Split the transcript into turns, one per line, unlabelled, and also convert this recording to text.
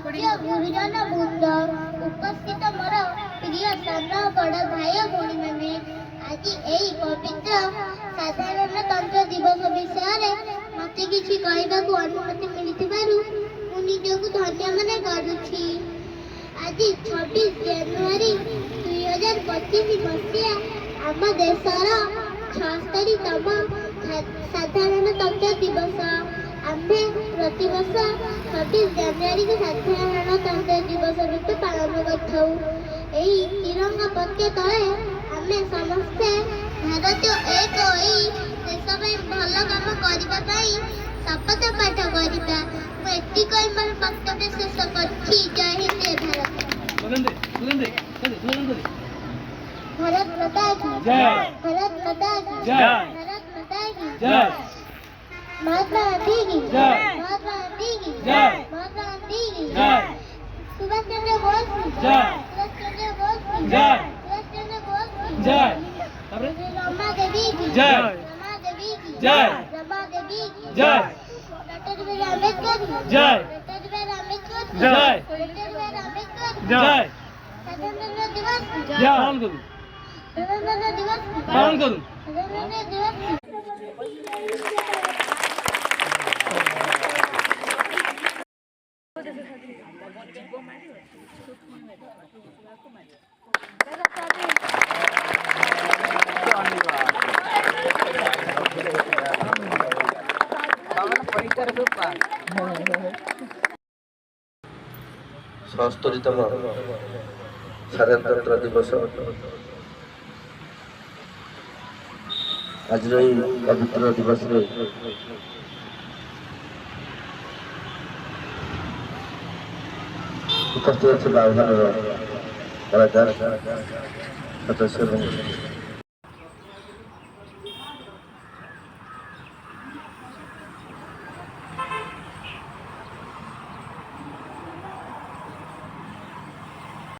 पूज्य गुरुजन वृंद उपस्थित मोर प्रिय सान बड़ भाई भौणी मैंने आज यही पवित्र साधारणतंत्र दिवस विषय मत किसी कहवाक अनुमति मिलू मु निजक धन्य मन करुछि। आज 26 जनवरी 2025 मसीहा आम देशर 76तम साधारणतंत्र दिवस। आम्भे प्रतिवर्ष 26 जनवरी को साधारणतंत्र दिवस रूपे पालन करथौ। एही तिरंगा पक्के तले आमे समस्ते भारतीय एक होई देश में भल काम करबा पई शपथ पाठ करिबा। मु एति कहि मोर वक्तव्य शेष करछि। जय हिंद जय भारत। भारत माता की जय। भारत माता की जय। भारत माता की जय। महात्मा गांधी की जय। महात्मा गांधी की जय। महात्मा गांधी की जय। सुभाष चंद्र बोस की जय। सुभाष चंद्र बोस की जय। सुभाष चंद्र बोस की जय। रमा देवी की जय। रमा देवी की जय। रमा देवी की जय। डॉक्टर बी आर अम्बेडकर की जय। डॉक्टर बी आर अम्बेडकर की जय। डॉक्टर बी आर अम्बेडकर की जय। स्वतंत्रता दिवस की जय। पालन करूं। स्वतंत्रता दिवस की पालन करूं। स्वतंत्रता दिवस की
संस्तरितम साधारणतंत्र दिवस आज पवित्र दिवस उपस्थित सदस्य